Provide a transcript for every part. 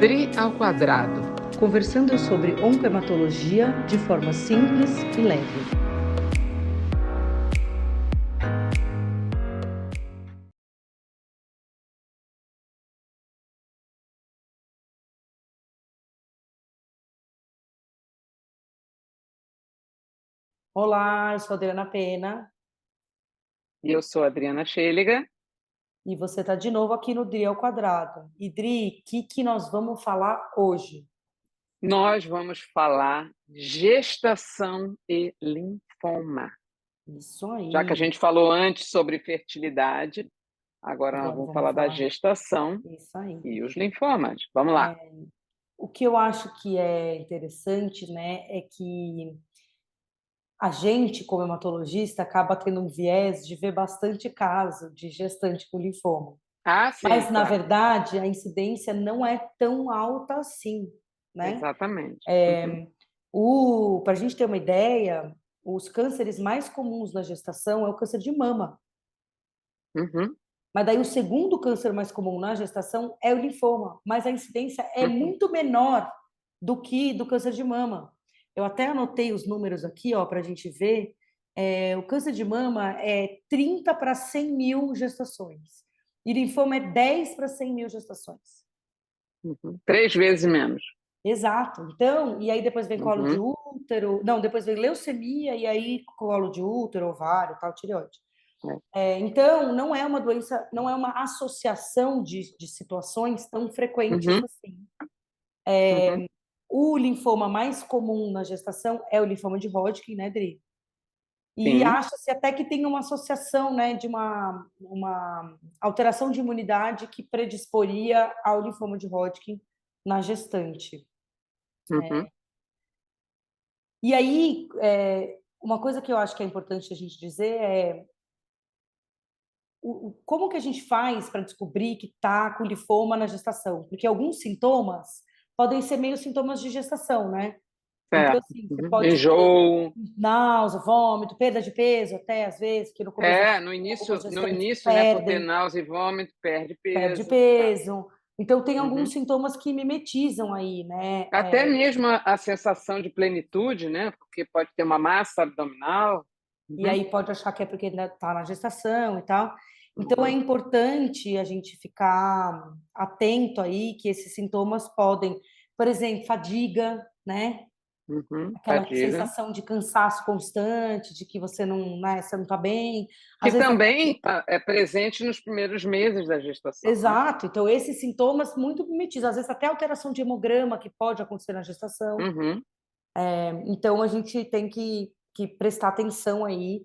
Dri ao quadrado. Conversando sobre oncohematologia de forma simples e leve. Olá, eu sou a Adriana Pena. E eu sou a Adriana Schelliger. E você está de novo aqui no Dri ao quadrado. E Dri, o que nós vamos falar hoje? Nós vamos falar gestação e linfoma. Isso aí. Já que a gente falou antes sobre fertilidade, agora nós Agora vamos vamos falar da falar. gestação Isso aí. e os linfomas. Vamos lá. O que eu acho que é interessante, né, é que a gente, como hematologista, acaba tendo um viés de ver bastante caso de gestante com linfoma. Ah, sim, Mas, na claro. verdade, a incidência não é tão alta assim, né? Exatamente. Uhum. Para a gente ter uma ideia, os cânceres mais comuns na gestação é o câncer de mama. Uhum. Mas daí o segundo câncer mais comum na gestação é o linfoma, mas a incidência é Uhum. muito menor do que do câncer de mama. Eu até anotei os números aqui, ó, para a gente ver. O câncer de mama é 30 para 100 mil gestações. E linfoma é 10 para 100 mil gestações. Uhum. 3 vezes menos. Exato. Então, e aí depois vem colo de Uhum. útero, não, depois vem leucemia e aí colo de útero, ovário, tal, tireoide. Então, não é uma doença, não é uma associação de situações tão frequentes Uhum. assim. Uhum. O linfoma mais comum na gestação é o linfoma de Hodgkin, né, Dri? E Sim. acha-se até que tem uma associação, né, de uma alteração de imunidade que predisporia ao linfoma de Hodgkin na gestante. Uhum. E aí, uma coisa que eu acho que é importante a gente dizer é como que a gente faz para descobrir que está com linfoma na gestação? Porque alguns sintomas podem ser meio sintomas de gestação, né? Então, Certo. assim, você Uhum. pode ter Enjoo. náusea, vômito, perda de peso, até às vezes, que no começo No algumas gestantes início, né, por ter perdem, náusea e vômito, perde perde peso. Tá. peso. Então, tem alguns Uhum. sintomas que mimetizam aí, né? Até mesmo a sensação de plenitude, né, porque pode ter uma massa abdominal. E Uhum. aí pode achar que é porque ainda está na gestação e tal. Então é Uhum. importante a gente ficar atento aí que esses sintomas podem, por exemplo, fadiga, né? Uhum. Aquela Fadiga. sensação de cansaço constante, de que você não, né, você não está bem. Que Às vezes até também é presente nos primeiros meses da gestação, né? exato. Então esses sintomas muito primitivos, às vezes até alteração de hemograma que pode acontecer na gestação. Uhum. Então a gente tem que prestar atenção aí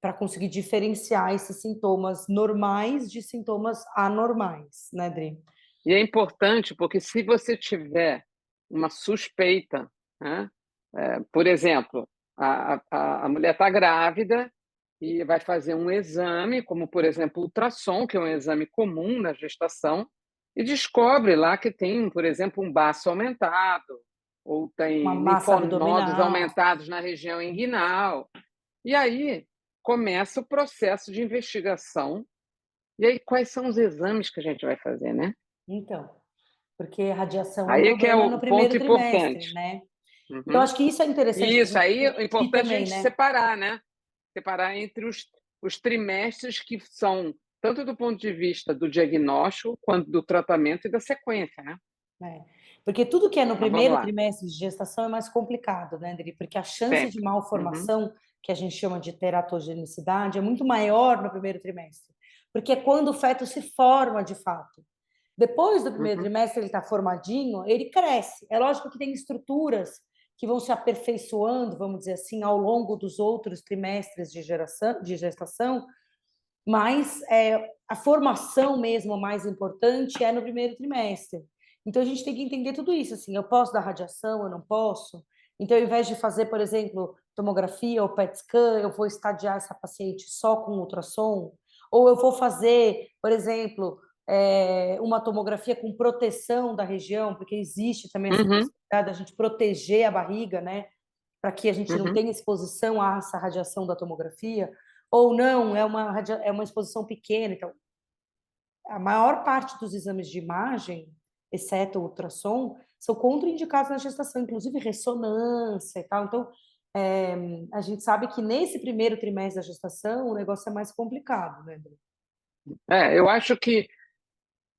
para conseguir diferenciar esses sintomas normais de sintomas anormais, né, Dri? E é importante porque se você tiver uma suspeita, né, por exemplo, a mulher está grávida e vai fazer um exame, como por exemplo o ultrassom, que é um exame comum na gestação, e descobre lá que tem, por exemplo, um baço aumentado, ou Uma tem massa linfonodos abdominal. aumentados na região inguinal. E aí começa o processo de investigação. E aí, quais são os exames que a gente vai fazer, né? Então, porque radiação é um Aí é que é problema no o primeiro ponto trimestre, importante. né? E eu Uhum. acho que isso é interessante da Isso, gente aí o discutir importante é a também, gente né? separar, né? Separar entre os trimestres que são, tanto do ponto de vista do diagnóstico, quanto do tratamento e da sequência, né? É. Porque tudo que é no Então, vamos primeiro lá. trimestre de gestação é mais complicado, né, Dri? Porque a chance de Sempre. Uhum. malformação, que a gente chama de teratogenicidade, é muito maior no primeiro trimestre. Porque é quando o feto se forma de fato. Depois do primeiro Uhum. trimestre, ele está formadinho, ele cresce. É lógico que tem estruturas que vão se aperfeiçoando, vamos dizer assim, ao longo dos outros trimestres de gestação, mas a formação mesmo mais importante é no primeiro trimestre. Então a gente tem que entender tudo isso, assim, eu posso dar radiação, eu não posso. Então, ao invés de fazer, por exemplo, tomografia ou PET scan, eu vou estadiar essa paciente só com ultrassom, ou eu vou fazer, por exemplo, uma tomografia com proteção da região, porque existe também essa Uhum. possibilidade da gente proteger a barriga, né, para que a gente não Uhum. tenha exposição a essa radiação da tomografia, ou não, é uma exposição pequena. Então, a maior parte dos exames de imagem, exceto o ultrassom, são contraindicados na gestação, inclusive ressonância e tal. Então, a gente sabe que nesse primeiro trimestre da gestação o negócio é mais complicado, né, Bruno? Eu acho que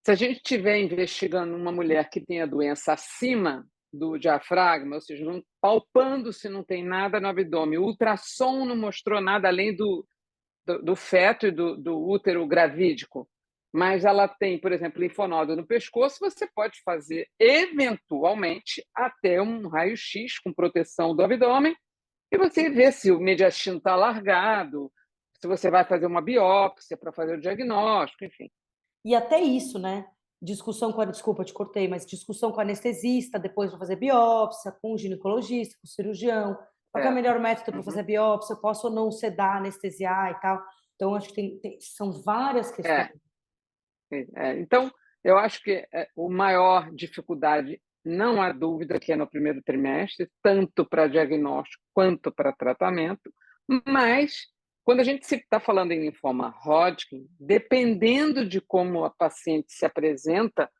se a gente estiver investigando uma mulher que tem a doença acima do diafragma, ou seja, palpando se não tem nada no abdômen, o ultrassom não mostrou nada além do feto e do útero gravídico, mas ela tem, por exemplo, linfonodo no pescoço, você pode fazer, eventualmente, até um raio-x com proteção do abdômen, e você vê se o mediastino está alargado, se você vai fazer uma biópsia para fazer o diagnóstico, enfim. E até isso, né? Discussão com a, desculpa, te cortei, mas discussão com o anestesista, depois para fazer biópsia, com o ginecologista, com o cirurgião. Qual que é o melhor método para fazer Uhum. a biópsia? Eu posso ou não sedar, anestesiar e tal? Então, acho que são várias questões. Então, eu acho que o maior dificuldade, não há dúvida, que é no primeiro trimestre, tanto para diagnóstico quanto para tratamento, mas quando a gente está falando em linfoma Hodgkin, dependendo de como a paciente se apresenta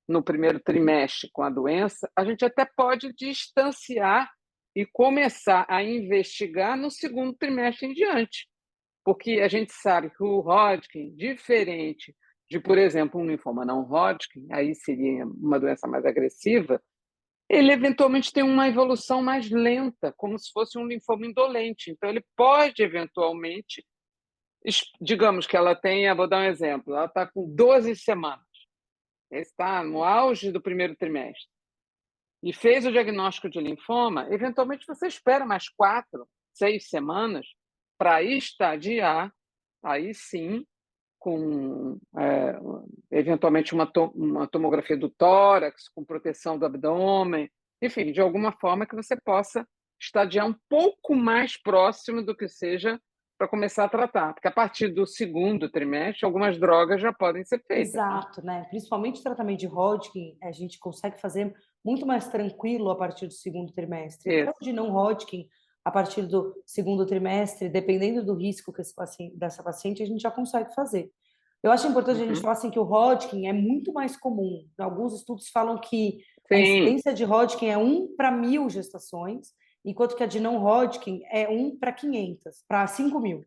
no primeiro trimestre com a doença, a gente até pode distanciar e começar a investigar no segundo trimestre em diante, porque a gente sabe que o Hodgkin, diferente de, por exemplo, um linfoma não Hodgkin, aí seria uma doença mais agressiva, ele eventualmente tem uma evolução mais lenta, como se fosse um linfoma indolente. Então, ele pode eventualmente, digamos que ela tenha, vou dar um exemplo, ela está com 12 semanas, está no auge do primeiro trimestre, e fez o diagnóstico de linfoma, eventualmente você espera mais 4, 6 semanas para estadiar, aí sim, com eventualmente uma tomografia do tórax, com proteção do abdômen, enfim, de alguma forma que você possa estadiar um pouco mais próximo do que seja para começar a tratar, porque a partir do segundo trimestre, algumas drogas já podem ser feitas. Exato, né? Principalmente o tratamento de Hodgkin, a gente consegue fazer muito mais tranquilo a partir do segundo trimestre. Até o Isso. de não Hodgkin, a partir do segundo trimestre, dependendo do risco que dessa paciente, a gente já consegue fazer. Eu acho importante a gente Uhum. falar assim que o Hodgkin é muito mais comum. Alguns estudos falam que a Sim. incidência de Hodgkin é 1 para 1.000 gestações, enquanto que a de não Hodgkin é 1 para 500, para 5.000.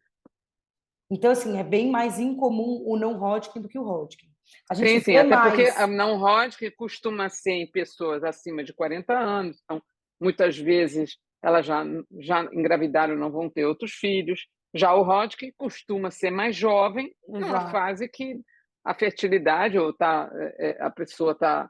Então, assim, é bem mais incomum o não Hodgkin do que o Hodgkin. A gente Sim, vê até porque mais. a não Hodgkin costuma ser em pessoas acima de 40 anos, então muitas vezes elas já engravidaram, não vão ter outros filhos. Já o Hodgkin costuma ser mais jovem, numa Exato. fase que a fertilidade ou a pessoa está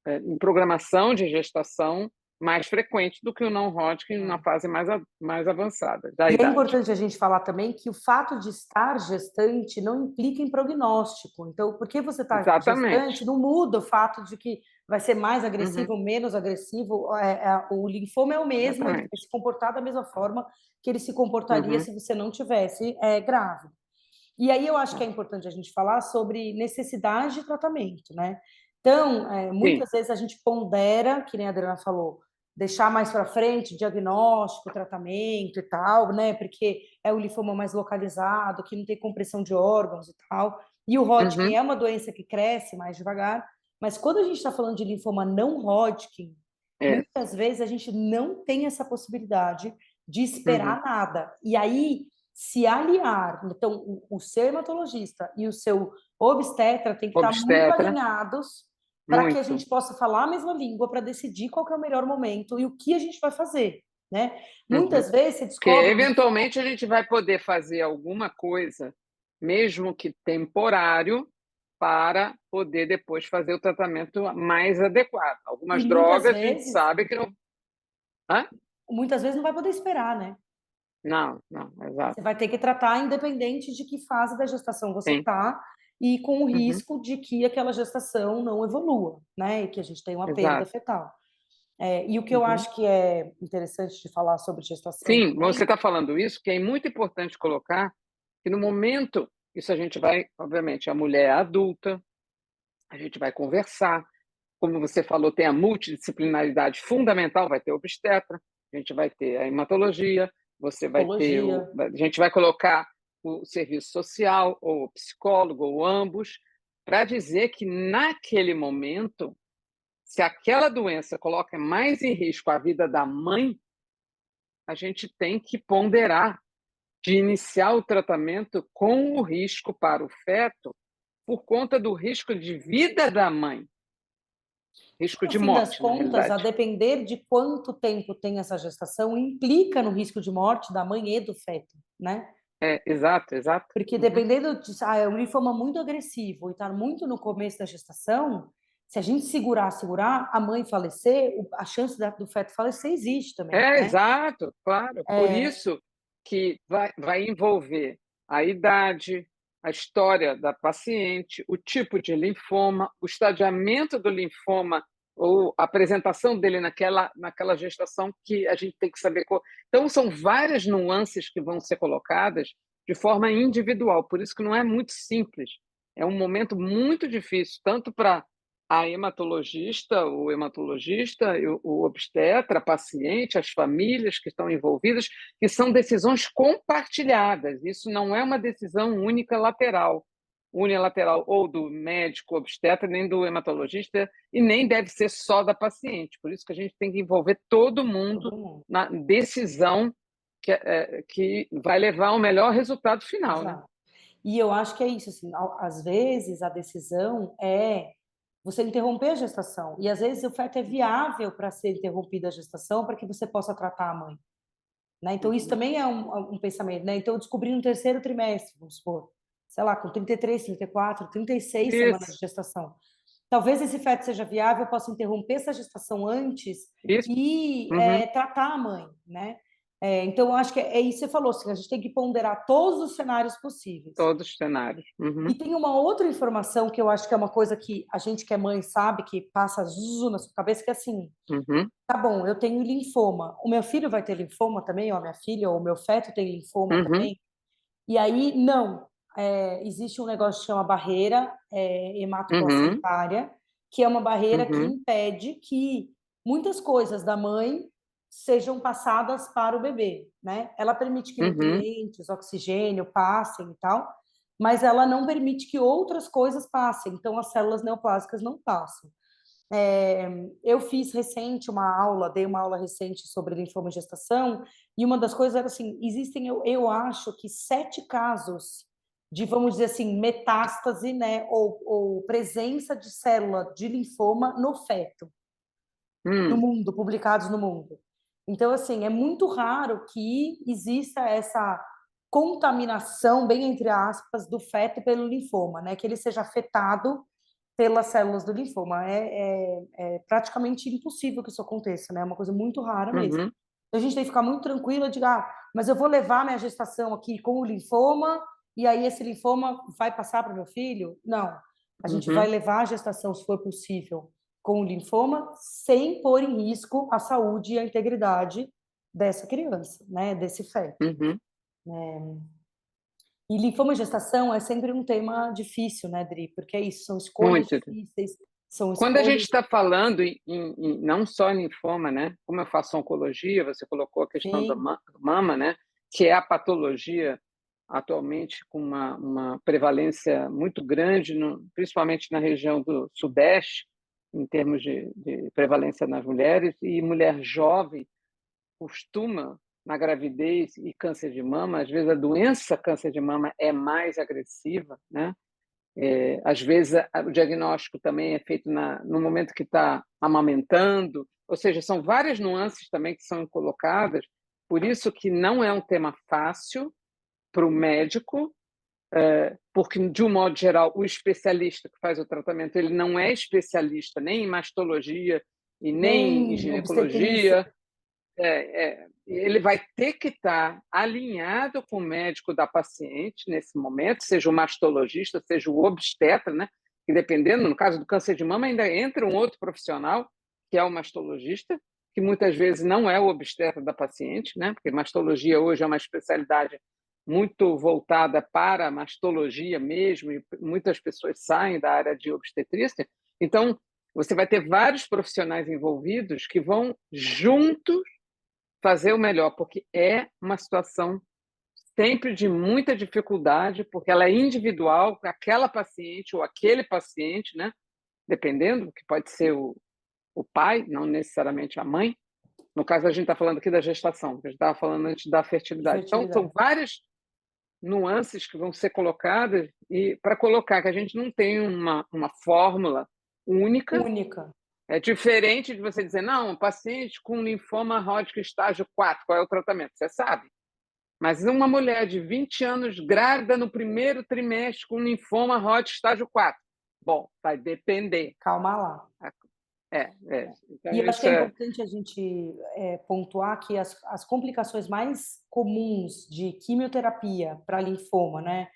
em programação de gestação mais frequente do que o não Hodgkin na fase mais avançada da E é idade. importante a gente falar também que o fato de estar gestante não implica em prognóstico. Então, porque você está Exatamente. gestante, não muda o fato de que vai ser mais Uhum, agressivo ou menos agressivo. O linfoma é o mesmo, ele vai exatamente. se comportar da mesma forma que ele se comportaria Uhum, se você não tivesse grávida. E aí eu acho que é importante a gente falar sobre necessidade de tratamento, né? Então, sim. muitas vezes a gente pondera, que nem a Adriana falou, deixar mais para frente diagnóstico, tratamento e tal, né? Porque é o linfoma mais localizado, que não tem compressão de órgãos e tal. E o Hodgkin Uhum, é uma doença que cresce mais devagar, mas quando a gente está falando de linfoma não Hodgkin, é. muitas vezes a gente não tem essa possibilidade de Uhum. esperar nada. E aí se aliar. Então, o seu hematologista e o seu obstetra têm que estar muito Obstetra, alinhados para que a muito. gente possa falar a mesma língua para decidir qual que é o melhor momento e o que a gente vai fazer, né? Uhum. Muitas vezes você Porque descobre que eventualmente a gente vai poder fazer alguma coisa, mesmo que temporário, para poder depois fazer o tratamento mais adequado. e Algumas drogas a gente sabe que não. Hã? muitas vezes não vai poder esperar, né? Não, não, exato. Você vai ter que tratar independente de que fase da gestação você Sim. está e com o Uhum. risco de que aquela gestação não evolua, né? E que a gente tenha uma perda Exato. fetal. E o que eu Uhum. acho que é interessante de falar sobre gestação Sim, você também. está falando isso, que é muito importante colocar que no momento, isso a gente vai, obviamente, a mulher é adulta, a gente vai conversar. Como você falou, tem a multidisciplinaridade fundamental, vai ter obstetra, a gente vai ter a hematologia, você vai ter Psicologia. a gente vai colocar o serviço social, ou o psicólogo, ou ambos, para dizer que naquele momento se aquela doença coloca mais em risco a vida da mãe, a gente tem que ponderar de iniciar o tratamento com o risco para o feto por conta do risco de vida da mãe, risco No de fim das morte, na contas, a realidade. depender de quanto tempo tem essa gestação, implica no risco de morte da mãe e do feto, né? É, exato, exato. Porque Uhum. dependendo de, é um linfoma muito agressivo e está muito no começo da gestação, se a gente segurar, a mãe falecer, a chance do feto falecer existe também, É, né? exato, claro. Por isso que vai envolver a idade, a história da paciente, o tipo de linfoma, o estadiamento do linfoma ou a apresentação dele naquela gestação que a gente tem que saber. Então, são várias nuances que vão ser colocadas de forma individual, por isso que não é muito simples. É um momento muito difícil, tanto para a hematologista, o hematologista, o obstetra, a paciente, as famílias que estão envolvidas, que são decisões compartilhadas. Isso não é uma decisão única unilateral ou do médico obstetra, nem do hematologista, e nem deve ser só da paciente. Por isso que a gente tem que envolver todo mundo Todo mundo. na decisão que vai levar ao melhor resultado final, né? Exato. E eu acho que é isso, assim, às vezes a decisão é você interromper a gestação. E às vezes o feto é viável para ser interrompida a gestação para que você possa tratar a mãe, né? Então isso Uhum. também é um pensamento, né? Então eu descobri no terceiro trimestre, vamos supor, sei lá, com 33, 34, 36 semanas Isso, de gestação. Talvez esse feto seja viável, eu possa interromper essa gestação antes isso. e Uhum. tratar a mãe, né? Então, eu acho que é isso que você falou, assim, a gente tem que ponderar todos os cenários possíveis. Todos os cenários. E Uhum. tem uma outra informação que eu acho que é uma coisa que a gente que é mãe sabe, que passa zuzu na sua cabeça, que é assim, Uhum. tá bom, eu tenho linfoma, o meu filho vai ter linfoma também, ou a minha filha, ou o meu feto tem linfoma Uhum. também? E aí, não. Existe um negócio que chama barreira Uhum. hematoplacentária, que é uma barreira que Uhum. impede que muitas coisas da mãe sejam passadas para o bebê, né? Ela permite que Uhum. nutrientes, oxigênio passem e tal, mas ela não permite que outras coisas passem. Então, as células neoplásicas não passam. Eu fiz recente uma aula, dei uma aula recente sobre linfoma e gestação, e uma das coisas era assim, existem, eu acho que 7 casos de, vamos dizer assim, metástase, né, ou presença de célula de linfoma no feto, no Hum. mundo, publicados no mundo. Então, assim, é muito raro que exista essa contaminação, bem entre aspas, do feto pelo linfoma, né, que ele seja afetado pelas células do linfoma. É praticamente impossível que isso aconteça, né? É uma coisa muito rara mesmo. Uhum. Então, a gente tem que ficar muito tranquila de, mas eu vou levar minha gestação aqui com o linfoma e aí esse linfoma vai passar para o meu filho? Não. A gente vai Uhum. levar a gestação, se for possível, com o linfoma, sem pôr em risco a saúde e a integridade dessa criança, né? Desse feto. Uhum. E linfoma e gestação é sempre um tema difícil, né, Dri? Porque é isso, são escolhas Muito. difíceis, são Quando a gente escolhas. está falando não só em linfoma, né? Como eu faço oncologia, você colocou a questão da Sim, mama, né? Que é a patologia atualmente com uma prevalência muito grande, principalmente na região do Sudeste, em termos de prevalência nas mulheres, e mulher jovem costuma, na gravidez e câncer de mama, às vezes a doença câncer de mama é mais agressiva, né? Às vezes o diagnóstico também é feito no momento que está amamentando, ou seja, são várias nuances também que são colocadas, por isso que não é um tema fácil para o médico, porque, de um modo geral, o especialista que faz o tratamento, ele não é especialista nem em mastologia e nem em nem obstetrícia. ginecologia, ele vai ter que estar alinhado com o médico da paciente nesse momento, seja o mastologista, seja o obstetra, né? E dependendo, no caso do câncer de mama, ainda entra um outro profissional, que é o mastologista, que muitas vezes não é o obstetra da paciente, né? Porque mastologia hoje é uma especialidade muito voltada para a mastologia mesmo, e muitas pessoas saem da área de obstetrícia. Então, você vai ter vários profissionais envolvidos que vão juntos fazer o melhor, porque é uma situação sempre de muita dificuldade, porque ela é individual, aquela paciente ou aquele paciente, né? Dependendo, que pode ser o pai, não necessariamente a mãe. No caso, a gente está falando aqui da gestação, que a gente estava falando antes da de fertilidade. Então, são fertilidade. várias nuances que vão ser colocadas e para colocar que a gente não tem uma fórmula única. Única. É diferente de você dizer, não, paciente com linfoma Hodgkin estágio 4, qual é o tratamento? Você sabe. Mas uma mulher de 20 anos grávida no primeiro trimestre com linfoma Hodgkin estágio 4. Bom, vai depender. Calma lá. Então E eu acho que isso é é. importante a gente pontuar que as complicações mais comuns de quimioterapia para linfoma, né?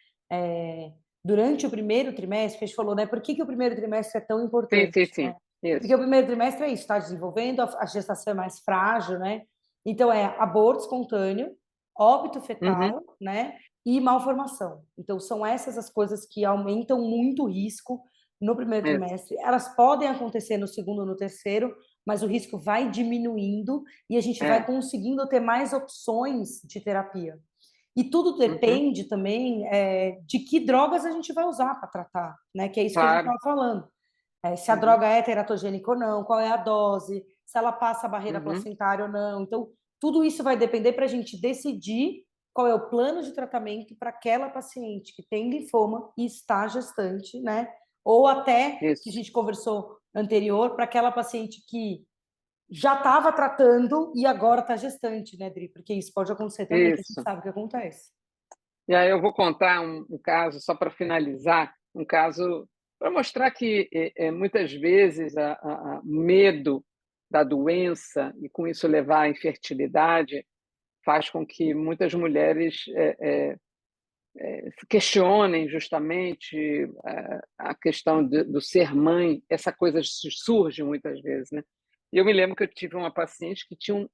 Durante o primeiro trimestre, que a gente falou, né? Por que o primeiro trimestre é tão Sim, sim, importante, sim. né? Porque Isso. o primeiro trimestre é isso, está desenvolvendo, a gestação é mais frágil, né? Então, é aborto espontâneo, óbito Uhum. fetal, né? E malformação. Então, são essas as coisas que aumentam muito o risco no primeiro Isso. trimestre. Elas podem acontecer no segundo, no terceiro, mas o risco vai diminuindo e a gente vai É. conseguindo ter mais opções de terapia. E tudo Uhum. depende também de que drogas a gente vai usar para tratar, né? Que é isso que a gente Claro. estava falando. Se a Uhum. droga é teratogênica ou não, qual é a dose, se ela passa a barreira Uhum. placentária ou não. Então, tudo isso vai depender para a gente decidir qual é o plano de tratamento para aquela paciente que tem linfoma e está gestante, né? Ou até, que a Isso. gente conversou anterior, para aquela paciente que já estava tratando e agora está gestante, né, Dri? Porque isso pode acontecer também, que a gente Isso. sabe que acontece. E aí eu vou contar um caso, só para finalizar, um caso para mostrar que muitas vezes o medo da doença e com isso levar à infertilidade faz com que muitas mulheres questionem justamente a questão do ser mãe, essa coisa surge muitas vezes, né? E eu me lembro que eu tive uma paciente que tinha um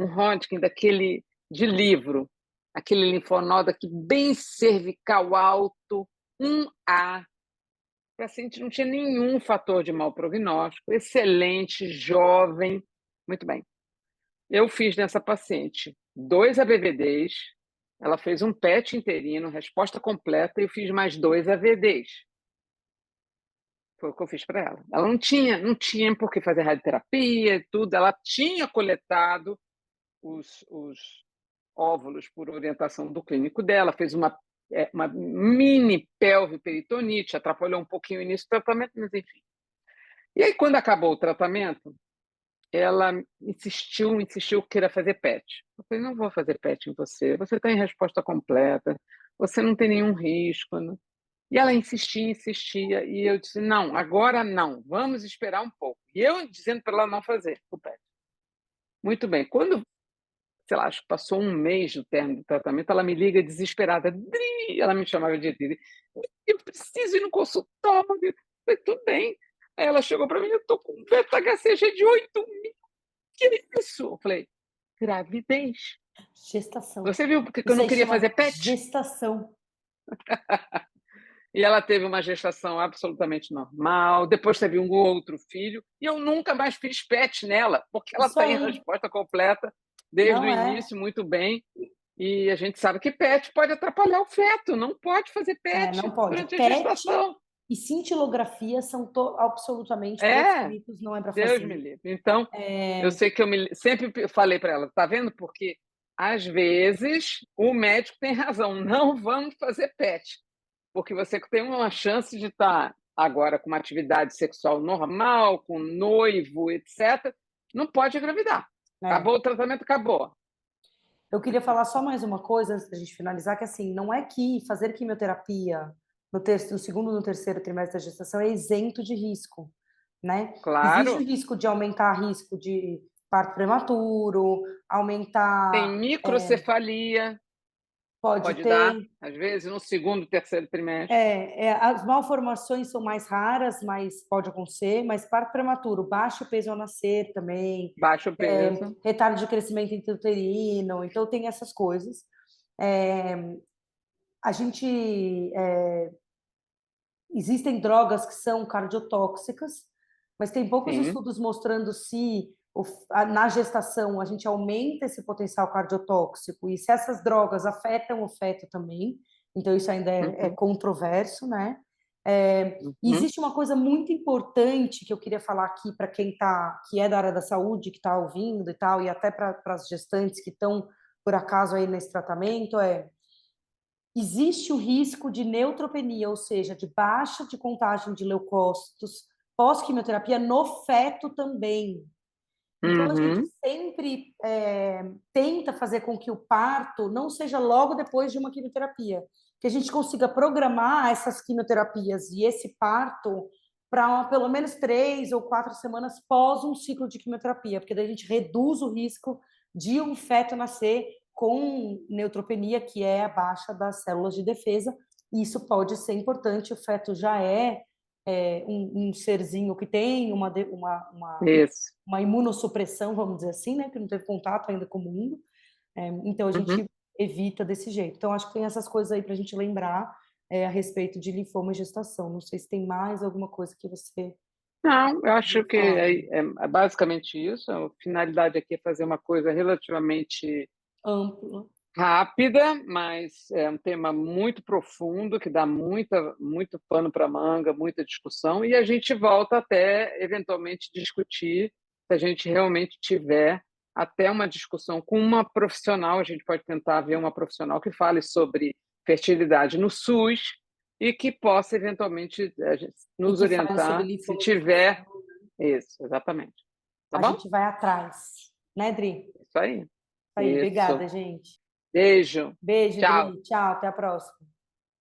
Hodgkin daquele de livro, aquele linfonodo aqui bem cervical alto, 1A. O paciente não tinha nenhum fator de mau prognóstico, excelente, jovem. Muito bem. Eu fiz nessa paciente 2 ABVDs, ela fez um PET interino, resposta completa, e eu fiz mais 2 AVDs. Foi o que eu fiz para ela. Ela não tinha por que fazer radioterapia e tudo, ela tinha coletado os óvulos por orientação do clínico dela, fez uma mini pelve peritonite, atrapalhou um pouquinho o início do tratamento, mas enfim. E aí, quando acabou o tratamento, ela insistiu que queria fazer PET. Eu falei, não vou fazer PET em você tem resposta completa, você não tem nenhum risco. Né? E ela insistia, e eu disse, não, agora não, vamos esperar um pouco. E eu dizendo para ela não fazer o PET. Muito bem, quando, sei lá, acho que passou um mês do término do tratamento, ela me liga desesperada, Dri, ela me chamava de Dri, eu preciso ir no consultório. Eu falei, tudo bem. Aí ela chegou para mim, eu estou com um beta-HCG de 8.000. Que é isso? Eu falei, gravidez. Gestação. Você viu porque eu Isso não aí queria chama fazer PET? gestação. E ela teve uma gestação absolutamente normal, depois teve um outro filho, e eu nunca mais fiz PET nela, porque ela Isso está em aí. resposta completa desde o Não é. início, muito bem, e a gente sabe que PET pode atrapalhar o feto, não pode fazer Não PET pode. durante a PET gestação. e cintilografia são absolutamente É, proscritos, não é para Deus me fazer. livre. Então, eu sei que sempre falei para ela, tá vendo? Porque às vezes o médico tem razão, não vamos fazer PET, porque você tem uma chance de estar agora com uma atividade sexual normal, com noivo, etc. Não pode engravidar. É. Acabou o tratamento, acabou. Eu queria falar só mais uma coisa antes da gente finalizar, que assim, não é que fazer quimioterapia no segundo e no terceiro trimestre da gestação é isento de risco, né? Existe o Claro, risco de aumentar risco de parto prematuro, tem aumentar, microcefalia, pode pode dar, ter. às vezes, no segundo, terceiro trimestre. As malformações são mais raras, mas pode acontecer, mas parto prematuro, baixo peso ao nascer também, Baixo peso. retardo de crescimento intrauterino, então tem essas coisas. É, a gente existem drogas que são cardiotóxicas, mas tem poucos Sim. estudos mostrando se na gestação a gente aumenta esse potencial cardiotóxico e se essas drogas afetam o feto também. Então isso ainda é Uhum. controverso, né? Uhum. Existe uma coisa muito importante que eu queria falar aqui para quem que é da área da saúde, que está ouvindo e tal, e até para as gestantes que estão, por acaso, aí nesse tratamento, existe o risco de neutropenia, ou seja, de baixa de contagem de leucócitos pós-quimioterapia no feto também. Então, a gente Uhum. sempre tenta fazer com que o parto não seja logo depois de uma quimioterapia, que a gente consiga programar essas quimioterapias e esse parto para pelo menos 3 ou 4 semanas pós um ciclo de quimioterapia, porque daí a gente reduz o risco de um feto nascer com neutropenia, que é a baixa das células de defesa. E isso pode ser importante, o feto já um serzinho que tem Isso. uma imunossupressão, vamos dizer assim, né, que não teve contato ainda com o mundo. Então a Uhum. gente evita desse jeito. Então acho que tem essas coisas aí para a gente lembrar a respeito de linfoma e gestação. Não sei se tem mais alguma coisa que você Não, eu acho queria que falar. é basicamente isso. A finalidade aqui é fazer uma coisa relativamente Amplo. rápida, mas é um tema muito profundo que dá muito pano para manga, muita discussão, e a gente volta até eventualmente discutir, se a gente realmente tiver até uma discussão com uma profissional, a gente pode tentar ver uma profissional que fale sobre fertilidade no SUS e que possa eventualmente E nos que fale sobre orientar se linfoma e tiver gestação. isso, exatamente. Tá A bom? gente vai atrás. Né, Dri? Isso aí. Aí, Isso. obrigada, gente. Beijo. Beijo, Tchau. Dri. Tchau, até a próxima.